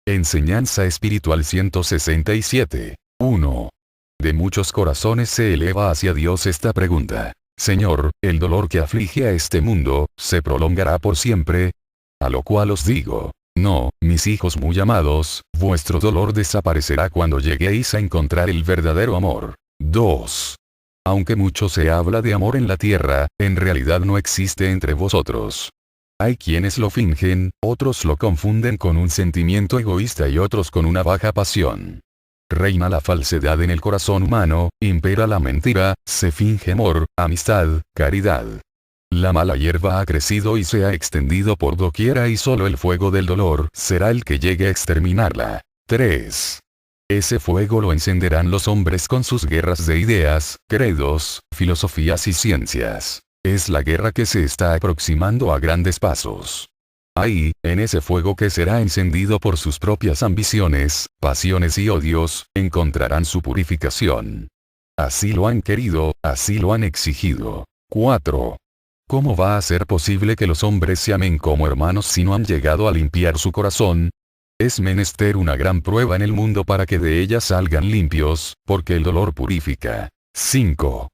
Enseñanza espiritual 167. 1. De muchos corazones se eleva hacia Dios esta pregunta. Señor, ¿el dolor que aflige a este mundo, se prolongará por siempre? A lo cual os digo, no, mis hijos muy amados, vuestro dolor desaparecerá cuando lleguéis a encontrar el verdadero amor. 2. Aunque mucho se habla de amor en la tierra, en realidad no existe entre vosotros. Hay quienes lo fingen, otros lo confunden con un sentimiento egoísta y otros con una baja pasión. Reina la falsedad en el corazón humano, impera la mentira, se finge amor, amistad, caridad. La mala hierba ha crecido y se ha extendido por doquiera y solo el fuego del dolor será el que llegue a exterminarla. 3. Ese fuego lo encenderán los hombres con sus guerras de ideas, credos, filosofías y ciencias. Es la guerra que se está aproximando a grandes pasos. Ahí, en ese fuego que será encendido por sus propias ambiciones, pasiones y odios, encontrarán su purificación. Así lo han querido, así lo han exigido. 4. ¿Cómo va a ser posible que los hombres se amen como hermanos si no han llegado a limpiar su corazón? Es menester una gran prueba en el mundo para que de ella salgan limpios, porque el dolor purifica. 5.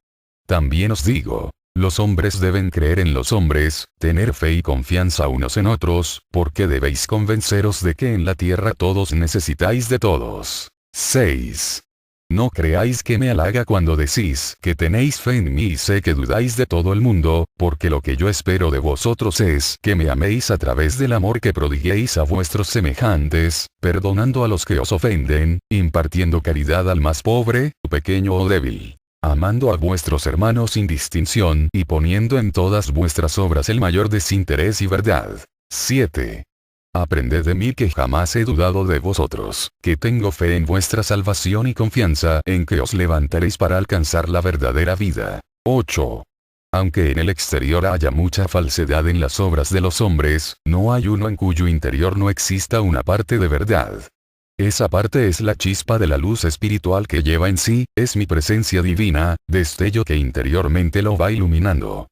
También os digo, los hombres deben creer en los hombres, tener fe y confianza unos en otros, porque debéis convenceros de que en la tierra todos necesitáis de todos. 6. No creáis que me halaga cuando decís que tenéis fe en mí y sé que dudáis de todo el mundo, porque lo que yo espero de vosotros es que me améis a través del amor que prodiguéis a vuestros semejantes, perdonando a los que os ofenden, impartiendo caridad al más pobre, pequeño o débil, amando a vuestros hermanos sin distinción y poniendo en todas vuestras obras el mayor desinterés y verdad. 7. Aprended de mí que jamás he dudado de vosotros, que tengo fe en vuestra salvación y confianza en que os levantaréis para alcanzar la verdadera vida. 8. Aunque en el exterior haya mucha falsedad en las obras de los hombres, no hay uno en cuyo interior no exista una parte de verdad. Esa parte es la chispa de la luz espiritual que lleva en sí, es mi presencia divina, destello que interiormente lo va iluminando.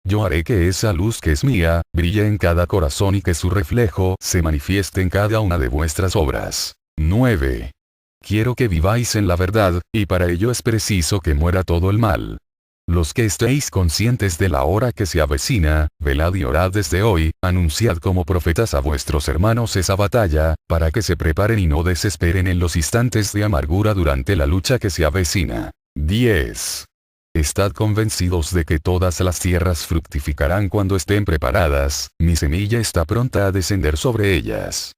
Yo haré que esa luz que es mía, brille en cada corazón y que su reflejo se manifieste en cada una de vuestras obras. 9. Quiero que viváis en la verdad, y para ello es preciso que muera todo el mal. Los que estéis conscientes de la hora que se avecina, velad y orad desde hoy, anunciad como profetas a vuestros hermanos esa batalla, para que se preparen y no desesperen en los instantes de amargura durante la lucha que se avecina. 10. Estad convencidos de que todas las tierras fructificarán cuando estén preparadas, mi semilla está pronta a descender sobre ellas.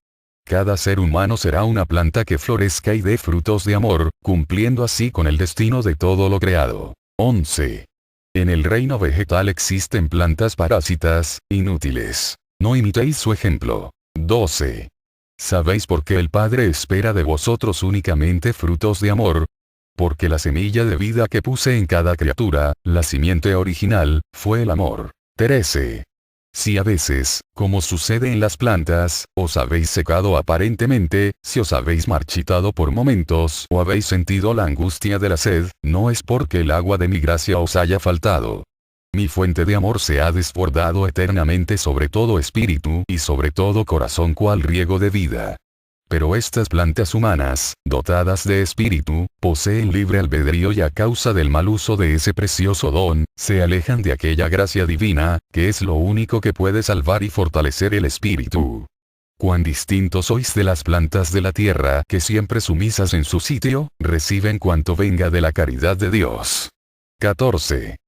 Cada ser humano será una planta que florezca y dé frutos de amor, cumpliendo así con el destino de todo lo creado. 11. En el reino vegetal existen plantas parásitas, inútiles. No imitéis su ejemplo. 12. ¿Sabéis por qué el Padre espera de vosotros únicamente frutos de amor? Porque la semilla de vida que puse en cada criatura, la simiente original, fue el amor. 13. Si a veces, como sucede en las plantas, os habéis secado aparentemente, si os habéis marchitado por momentos o habéis sentido la angustia de la sed, no es porque el agua de mi gracia os haya faltado. Mi fuente de amor se ha desbordado eternamente sobre todo espíritu y sobre todo corazón cual riego de vida. Pero estas plantas humanas, dotadas de espíritu, poseen libre albedrío y a causa del mal uso de ese precioso don, se alejan de aquella gracia divina, que es lo único que puede salvar y fortalecer el espíritu. Cuán distintos sois de las plantas de la tierra que siempre sumisas en su sitio, reciben cuanto venga de la caridad de Dios. 14.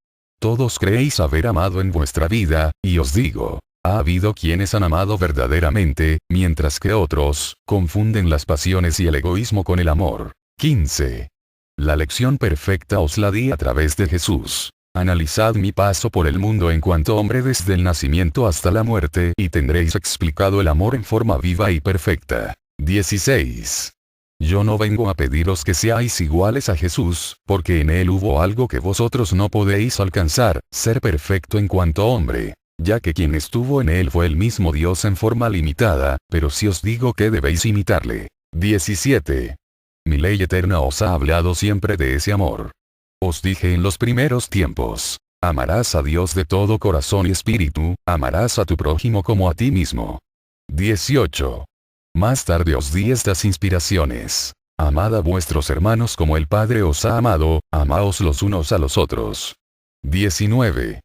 Todos creéis haber amado en vuestra vida, y os digo, ha habido quienes han amado verdaderamente, mientras que otros, confunden las pasiones y el egoísmo con el amor. 15. La lección perfecta os la di a través de Jesús. Analizad mi paso por el mundo en cuanto hombre desde el nacimiento hasta la muerte y tendréis explicado el amor en forma viva y perfecta. 16. Yo no vengo a pediros que seáis iguales a Jesús, porque en él hubo algo que vosotros no podéis alcanzar, ser perfecto en cuanto hombre. Ya que quien estuvo en él fue el mismo Dios en forma limitada, pero si os digo que debéis imitarle. 17. Mi ley eterna os ha hablado siempre de ese amor. Os dije en los primeros tiempos, amarás a Dios de todo corazón y espíritu, amarás a tu prójimo como a ti mismo. 18. Más tarde os di estas inspiraciones. Amad a vuestros hermanos como el Padre os ha amado, amaos los unos a los otros. 19.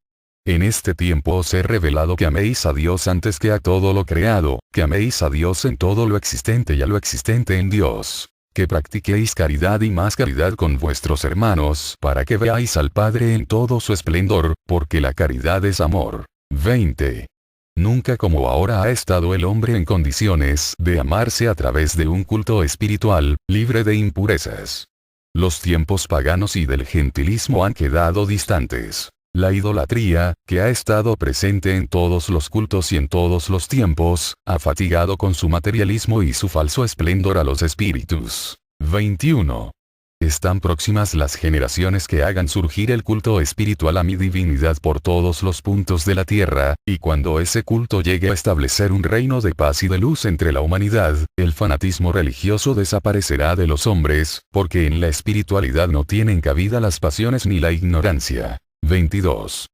En este tiempo os he revelado que améis a Dios antes que a todo lo creado, que améis a Dios en todo lo existente y a lo existente en Dios. Que practiquéis caridad y más caridad con vuestros hermanos, para que veáis al Padre en todo su esplendor, porque la caridad es amor. 20. Nunca como ahora ha estado el hombre en condiciones de amarse a través de un culto espiritual, libre de impurezas. Los tiempos paganos y del gentilismo han quedado distantes. La idolatría, que ha estado presente en todos los cultos y en todos los tiempos, ha fatigado con su materialismo y su falso esplendor a los espíritus. 21. Están próximas las generaciones que hagan surgir el culto espiritual a mi divinidad por todos los puntos de la tierra, y cuando ese culto llegue a establecer un reino de paz y de luz entre la humanidad, el fanatismo religioso desaparecerá de los hombres, porque en la espiritualidad no tienen cabida las pasiones ni la ignorancia. 22.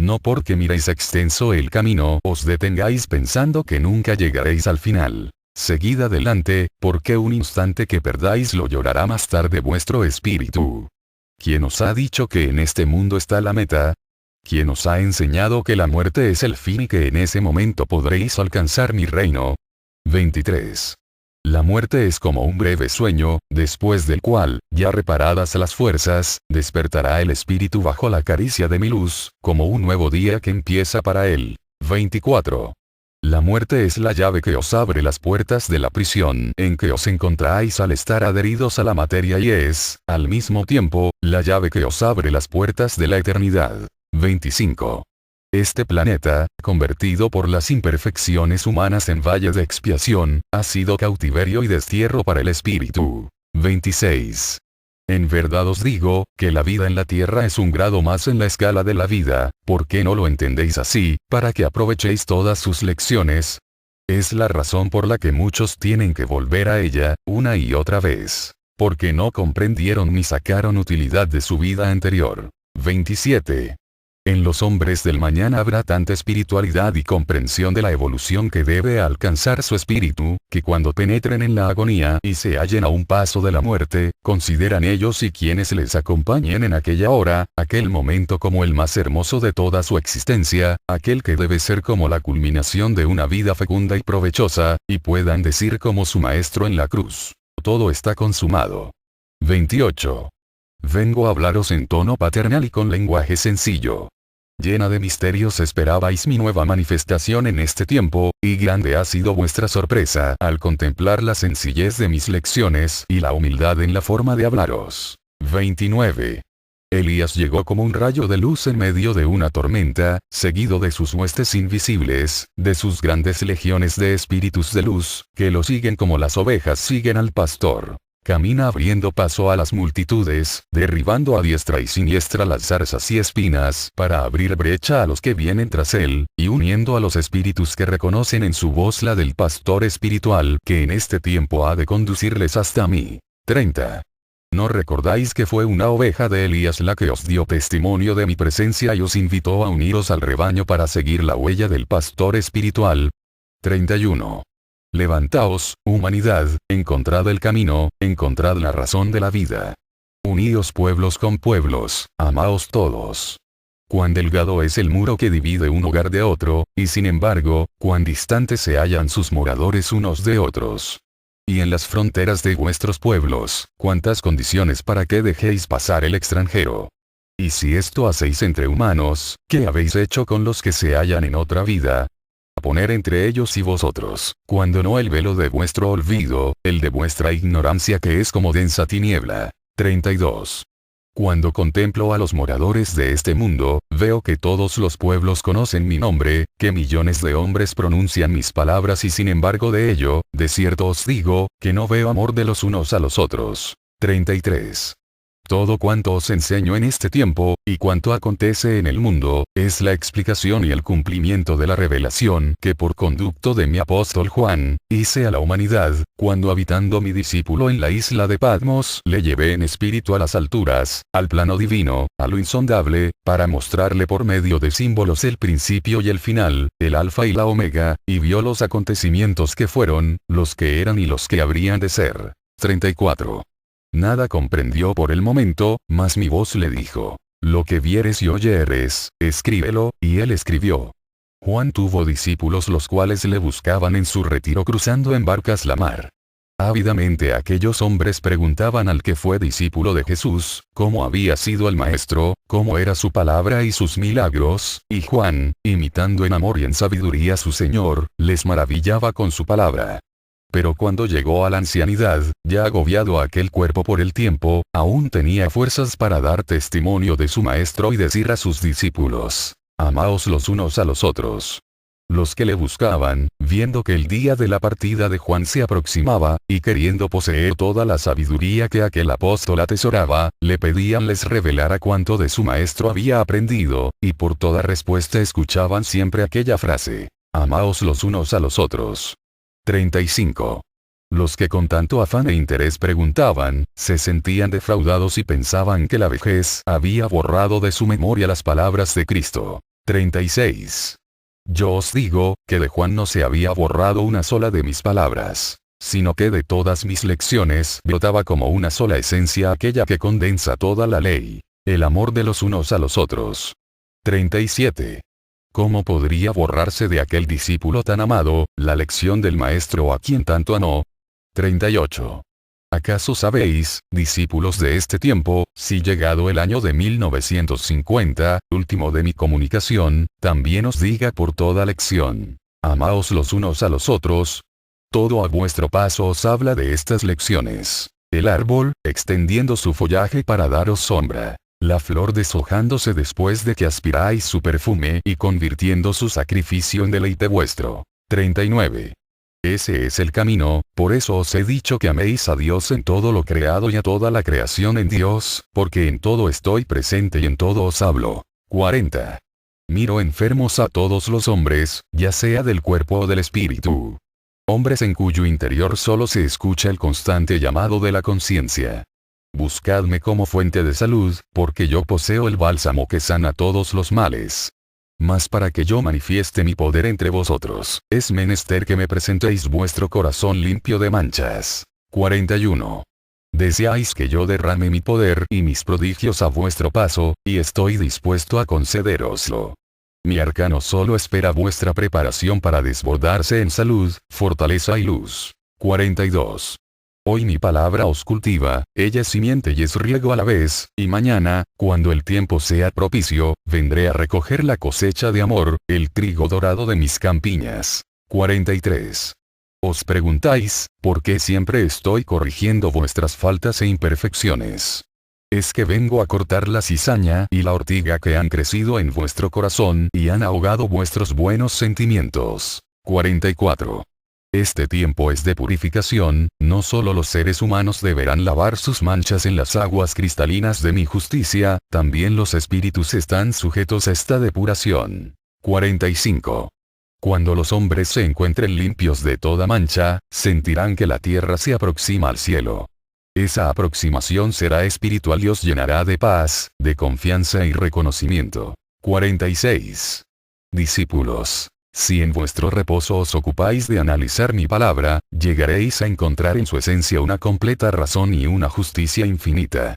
No porque miréis extenso el camino os detengáis pensando que nunca llegaréis al final. Seguid adelante, porque un instante que perdáis lo llorará más tarde vuestro espíritu. ¿Quién os ha dicho que en este mundo está la meta? ¿Quién os ha enseñado que la muerte es el fin y que en ese momento podréis alcanzar mi reino? 23. La muerte es como un breve sueño, después del cual, ya reparadas las fuerzas, despertará el espíritu bajo la caricia de mi luz, como un nuevo día que empieza para él. 24. La muerte es la llave que os abre las puertas de la prisión en que os encontráis al estar adheridos a la materia y es, al mismo tiempo, la llave que os abre las puertas de la eternidad. 25. Este planeta, convertido por las imperfecciones humanas en valle de expiación, ha sido cautiverio y destierro para el espíritu. 26. En verdad os digo, que la vida en la tierra es un grado más en la escala de la vida, ¿por qué no lo entendéis así, para que aprovechéis todas sus lecciones? Es la razón por la que muchos tienen que volver a ella, una y otra vez. Porque no comprendieron ni sacaron utilidad de su vida anterior. 27. En los hombres del mañana habrá tanta espiritualidad y comprensión de la evolución que debe alcanzar su espíritu, que cuando penetren en la agonía y se hallen a un paso de la muerte, consideran ellos y quienes les acompañen en aquella hora, aquel momento como el más hermoso de toda su existencia, aquel que debe ser como la culminación de una vida fecunda y provechosa, y puedan decir como su maestro en la cruz: todo está consumado. 28. Vengo a hablaros en tono paternal y con lenguaje sencillo. Llena de misterios esperabais mi nueva manifestación en este tiempo, y grande ha sido vuestra sorpresa al contemplar la sencillez de mis lecciones y la humildad en la forma de hablaros. 29. Elías llegó como un rayo de luz en medio de una tormenta, seguido de sus huestes invisibles, de sus grandes legiones de espíritus de luz, que lo siguen como las ovejas siguen al pastor. Camina abriendo paso a las multitudes, derribando a diestra y siniestra las zarzas y espinas, para abrir brecha a los que vienen tras él, y uniendo a los espíritus que reconocen en su voz la del pastor espiritual, que en este tiempo ha de conducirles hasta mí. 30. ¿No recordáis que fue una oveja de Elías la que os dio testimonio de mi presencia y os invitó a uniros al rebaño para seguir la huella del pastor espiritual? 31. Levantaos, humanidad, encontrad el camino, encontrad la razón de la vida. Uníos pueblos con pueblos, amaos todos. Cuán delgado es el muro que divide un hogar de otro, y sin embargo, cuán distantes se hallan sus moradores unos de otros. Y en las fronteras de vuestros pueblos, cuántas condiciones para que dejéis pasar el extranjero. Y si esto hacéis entre humanos, ¿qué habéis hecho con los que se hallan en otra vida? Poner entre ellos y vosotros, cuando no el velo de vuestro olvido, el de vuestra ignorancia que es como densa tiniebla. 32. Cuando contemplo a los moradores de este mundo, veo que todos los pueblos conocen mi nombre, que millones de hombres pronuncian mis palabras y sin embargo de ello, de cierto os digo, que no veo amor de los unos a los otros. 33. Todo cuanto os enseño en este tiempo, y cuanto acontece en el mundo, es la explicación y el cumplimiento de la revelación que por conducto de mi apóstol Juan, hice a la humanidad, cuando habitando mi discípulo en la isla de Patmos le llevé en espíritu a las alturas, al plano divino, a lo insondable, para mostrarle por medio de símbolos el principio y el final, el alfa y la omega, y vio los acontecimientos que fueron, los que eran y los que habrían de ser. 34. Nada comprendió por el momento, mas mi voz le dijo: lo que vieres y oyeres, escríbelo, y él escribió. Juan tuvo discípulos los cuales le buscaban en su retiro cruzando en barcas la mar. Ávidamente aquellos hombres preguntaban al que fue discípulo de Jesús, cómo había sido el Maestro, cómo era su palabra y sus milagros, y Juan, imitando en amor y en sabiduría a su Señor, les maravillaba con su palabra. Pero cuando llegó a la ancianidad, ya agobiado aquel cuerpo por el tiempo, aún tenía fuerzas para dar testimonio de su Maestro y decir a sus discípulos: amaos los unos a los otros. Los que le buscaban, viendo que el día de la partida de Juan se aproximaba, y queriendo poseer toda la sabiduría que aquel apóstol atesoraba, le pedían les revelara cuanto de su Maestro había aprendido, y por toda respuesta escuchaban siempre aquella frase: amaos los unos a los otros. 35. Los que con tanto afán e interés preguntaban, se sentían defraudados y pensaban que la vejez había borrado de su memoria las palabras de Cristo. 36. Yo os digo, que de Juan no se había borrado una sola de mis palabras, sino que de todas mis lecciones brotaba como una sola esencia aquella que condensa toda la ley, el amor de los unos a los otros. 37. ¿Cómo podría borrarse de aquel discípulo tan amado, la lección del Maestro a quien tanto amó? 38. ¿Acaso sabéis, discípulos de este tiempo, si llegado el año de 1950, último de mi comunicación, también os diga por toda lección: amaos los unos a los otros? Todo a vuestro paso os habla de estas lecciones. El árbol, extendiendo su follaje para daros sombra. La flor deshojándose después de que aspiráis su perfume y convirtiendo su sacrificio en deleite vuestro. 39. Ese es el camino, por eso os he dicho que améis a Dios en todo lo creado y a toda la creación en Dios, porque en todo estoy presente y en todo os hablo. 40. Miro enfermos a todos los hombres, ya sea del cuerpo o del espíritu. Hombres en cuyo interior solo se escucha el constante llamado de la conciencia. Buscadme como fuente de salud, porque yo poseo el bálsamo que sana todos los males. Mas para que yo manifieste mi poder entre vosotros, es menester que me presentéis vuestro corazón limpio de manchas. 41. Deseáis que yo derrame mi poder y mis prodigios a vuestro paso, y estoy dispuesto a concederoslo. Mi arcano solo espera vuestra preparación para desbordarse en salud, fortaleza y luz. 42. Hoy mi palabra os cultiva, ella es simiente y es riego a la vez, y mañana, cuando el tiempo sea propicio, vendré a recoger la cosecha de amor, el trigo dorado de mis campiñas. 43. Os preguntáis, ¿por qué siempre estoy corrigiendo vuestras faltas e imperfecciones? Es que vengo a cortar la cizaña y la ortiga que han crecido en vuestro corazón y han ahogado vuestros buenos sentimientos. 44. Este tiempo es de purificación, no solo los seres humanos deberán lavar sus manchas en las aguas cristalinas de mi justicia, también los espíritus están sujetos a esta depuración. 45. Cuando los hombres se encuentren limpios de toda mancha, sentirán que la tierra se aproxima al cielo. Esa aproximación será espiritual y os llenará de paz, de confianza y reconocimiento. 46. Discípulos. Si en vuestro reposo os ocupáis de analizar mi palabra, llegaréis a encontrar en su esencia una completa razón y una justicia infinita.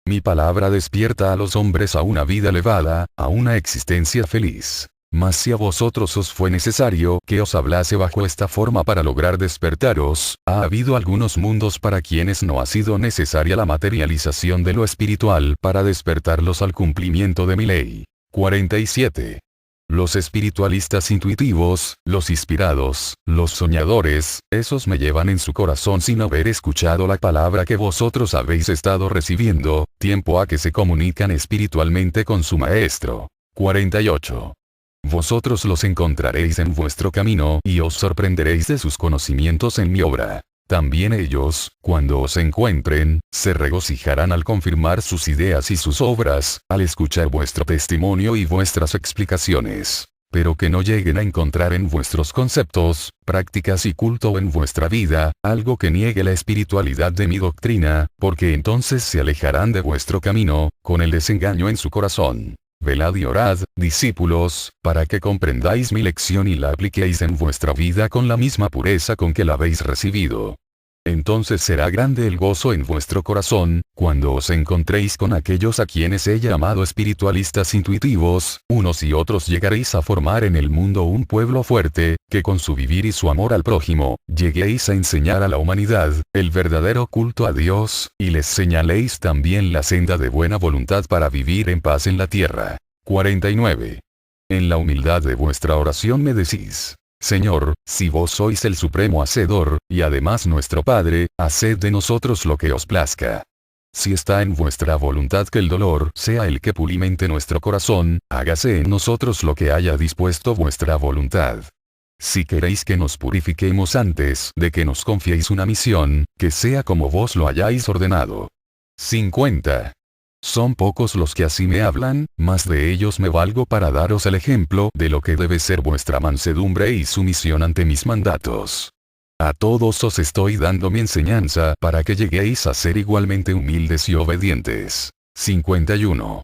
Mi palabra despierta a los hombres a una vida elevada, a una existencia feliz. Mas si a vosotros os fue necesario que os hablase bajo esta forma para lograr despertaros, ha habido algunos mundos para quienes no ha sido necesaria la materialización de lo espiritual para despertarlos al cumplimiento de mi ley. 47. Los espiritualistas intuitivos, los inspirados, los soñadores, esos me llevan en su corazón sin haber escuchado la palabra que vosotros habéis estado recibiendo, tiempo a que se comunican espiritualmente con su Maestro. 48. Vosotros los encontraréis en vuestro camino y os sorprenderéis de sus conocimientos en mi obra. también ellos, cuando os encuentren, se regocijarán al confirmar sus ideas y sus obras, al escuchar vuestro testimonio y vuestras explicaciones. Pero que no lleguen a encontrar en vuestros conceptos, prácticas y culto en vuestra vida, algo que niegue la espiritualidad de mi doctrina, porque entonces se alejarán de vuestro camino, con el desengaño en su corazón. Velad y orad, discípulos, para que comprendáis mi lección y la apliquéis en vuestra vida con la misma pureza con que la habéis recibido. Entonces será grande el gozo en vuestro corazón, cuando os encontréis con aquellos a quienes he llamado espiritualistas intuitivos, unos y otros llegaréis a formar en el mundo un pueblo fuerte, que con su vivir y su amor al prójimo, lleguéis a enseñar a la humanidad, el verdadero culto a Dios, y les señaléis también la senda de buena voluntad para vivir en paz en la tierra. 49. En la humildad de vuestra oración me decís: Señor, si vos sois el supremo hacedor, y además nuestro Padre, haced de nosotros lo que os plazca. Si está en vuestra voluntad que el dolor sea el que pulimente nuestro corazón, hágase en nosotros lo que haya dispuesto vuestra voluntad. Si queréis que nos purifiquemos antes de que nos confiéis una misión, que sea como vos lo hayáis ordenado. 50. Son pocos los que así me hablan, mas de ellos me valgo para daros el ejemplo de lo que debe ser vuestra mansedumbre y sumisión ante mis mandatos. A todos os estoy dando mi enseñanza para que lleguéis a ser igualmente humildes y obedientes. 51.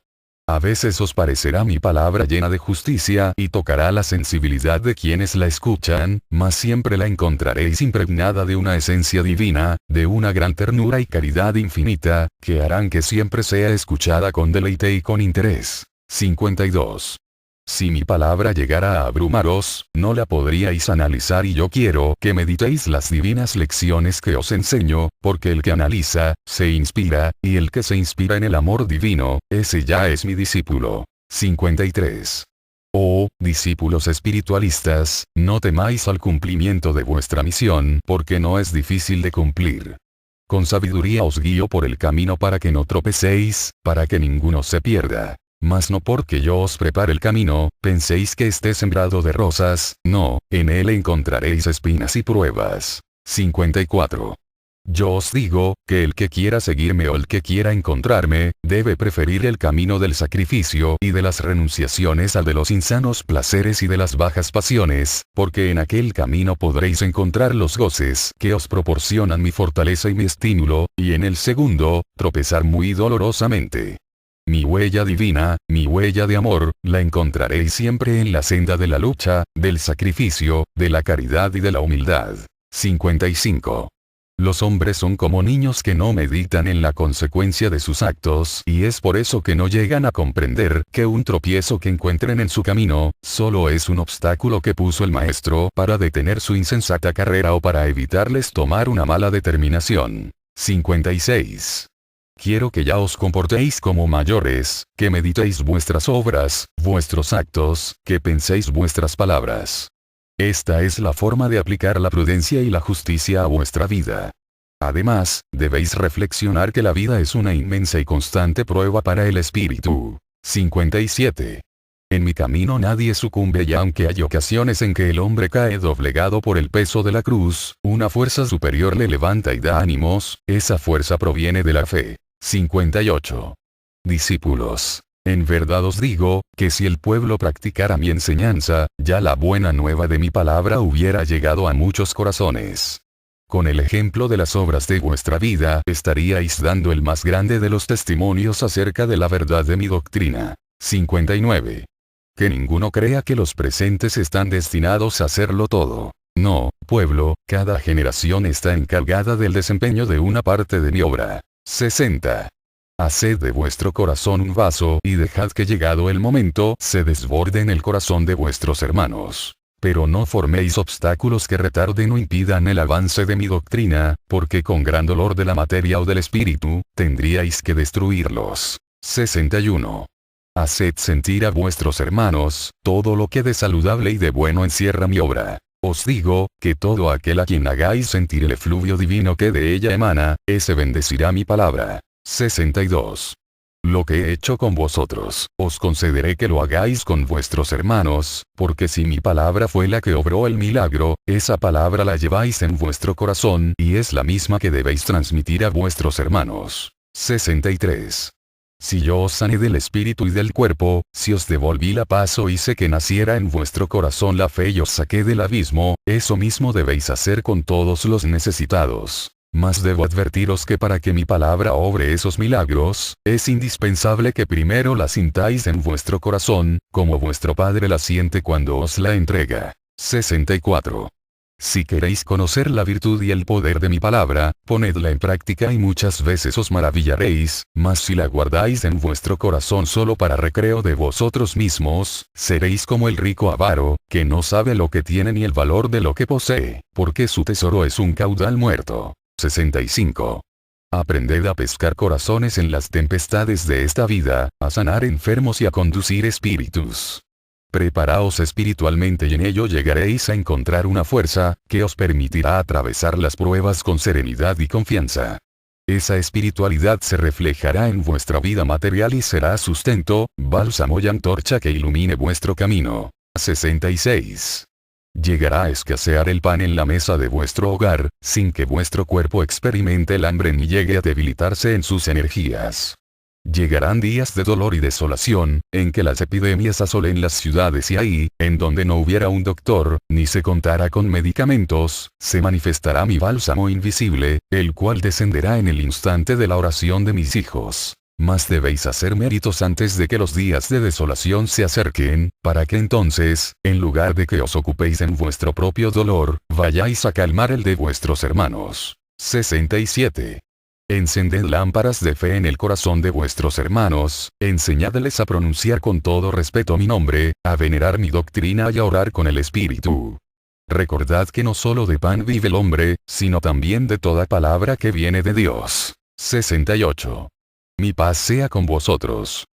A veces os parecerá mi palabra llena de justicia y tocará la sensibilidad de quienes la escuchan, mas siempre la encontraréis impregnada de una esencia divina, de una gran ternura y caridad infinita, que harán que siempre sea escuchada con deleite y con interés. 52. Si mi palabra llegara a abrumaros, no la podríais analizar y yo quiero que meditéis las divinas lecciones que os enseño, porque el que analiza, se inspira, y el que se inspira en el amor divino, ese ya es mi discípulo. 53. Oh, discípulos espiritualistas, no temáis al cumplimiento de vuestra misión, porque no es difícil de cumplir. Con sabiduría os guío por el camino para que no tropecéis, para que ninguno se pierda. Mas no porque yo os prepare el camino, penséis que esté sembrado de rosas, no, en él encontraréis espinas y pruebas. 54. Yo os digo, que el que quiera seguirme o el que quiera encontrarme, debe preferir el camino del sacrificio y de las renunciaciones al de los insanos placeres y de las bajas pasiones, porque en aquel camino podréis encontrar los goces que os proporcionan mi fortaleza y mi estímulo, y en el segundo, tropezar muy dolorosamente. Mi huella divina, mi huella de amor, la encontraréis siempre en la senda de la lucha, del sacrificio, de la caridad y de la humildad. 55. Los hombres son como niños que no meditan en la consecuencia de sus actos y es por eso que no llegan a comprender que un tropiezo que encuentren en su camino, solo es un obstáculo que puso el maestro para detener su insensata carrera o para evitarles tomar una mala determinación. 56. Quiero que ya os comportéis como mayores, que meditéis vuestras obras, vuestros actos, que penséis vuestras palabras. Esta es la forma de aplicar la prudencia y la justicia a vuestra vida. Además, debéis reflexionar que la vida es una inmensa y constante prueba para el espíritu. 57. En mi camino nadie sucumbe y aunque hay ocasiones en que el hombre cae doblegado por el peso de la cruz, una fuerza superior le levanta y da ánimos, esa fuerza proviene de la fe. 58. Discípulos. En verdad os digo, que si el pueblo practicara mi enseñanza, ya la buena nueva de mi palabra hubiera llegado a muchos corazones. Con el ejemplo de las obras de vuestra vida estaríais dando el más grande de los testimonios acerca de la verdad de mi doctrina. 59. Que ninguno crea que los presentes están destinados a hacerlo todo. No, pueblo, cada generación está encargada del desempeño de una parte de mi obra. 60. Haced de vuestro corazón un vaso y dejad que llegado el momento se desborde en el corazón de vuestros hermanos. Pero no forméis obstáculos que retarden o impidan el avance de mi doctrina, porque con gran dolor de la materia o del espíritu, tendríais que destruirlos. 61. Haced sentir a vuestros hermanos, todo lo que de saludable y de bueno encierra mi obra. Os digo, que todo aquel a quien hagáis sentir el efluvio divino que de ella emana, ese bendecirá mi palabra. 62. Lo que he hecho con vosotros, os concederé que lo hagáis con vuestros hermanos, porque si mi palabra fue la que obró el milagro, esa palabra la lleváis en vuestro corazón y es la misma que debéis transmitir a vuestros hermanos. 63. Si yo os sané del espíritu y del cuerpo, si os devolví la paz o hice que naciera en vuestro corazón la fe y os saqué del abismo, eso mismo debéis hacer con todos los necesitados. Mas debo advertiros que para que mi palabra obre esos milagros, es indispensable que primero la sintáis en vuestro corazón, como vuestro Padre la siente cuando os la entrega. 64. Si queréis conocer la virtud y el poder de mi palabra, ponedla en práctica y muchas veces os maravillaréis, mas si la guardáis en vuestro corazón solo para recreo de vosotros mismos, seréis como el rico avaro, que no sabe lo que tiene ni el valor de lo que posee, porque su tesoro es un caudal muerto. 65. Aprended a pescar corazones en las tempestades de esta vida, a sanar enfermos y a conducir espíritus. Preparaos espiritualmente y en ello llegaréis a encontrar una fuerza, que os permitirá atravesar las pruebas con serenidad y confianza. Esa espiritualidad se reflejará en vuestra vida material y será sustento, bálsamo y antorcha que ilumine vuestro camino. 66. Llegará a escasear el pan en la mesa de vuestro hogar, sin que vuestro cuerpo experimente el hambre ni llegue a debilitarse en sus energías. Llegarán días de dolor y desolación, en que las epidemias asolen las ciudades y ahí, en donde no hubiera un doctor, ni se contara con medicamentos, se manifestará mi bálsamo invisible, el cual descenderá en el instante de la oración de mis hijos. Mas debéis hacer méritos antes de que los días de desolación se acerquen, para que entonces, en lugar de que os ocupéis en vuestro propio dolor, vayáis a calmar el de vuestros hermanos. 67. Encended lámparas de fe en el corazón de vuestros hermanos, enseñadles a pronunciar con todo respeto mi nombre, a venerar mi doctrina y a orar con el Espíritu. Recordad que no solo de pan vive el hombre, sino también de toda palabra que viene de Dios. 68. Mi paz sea con vosotros.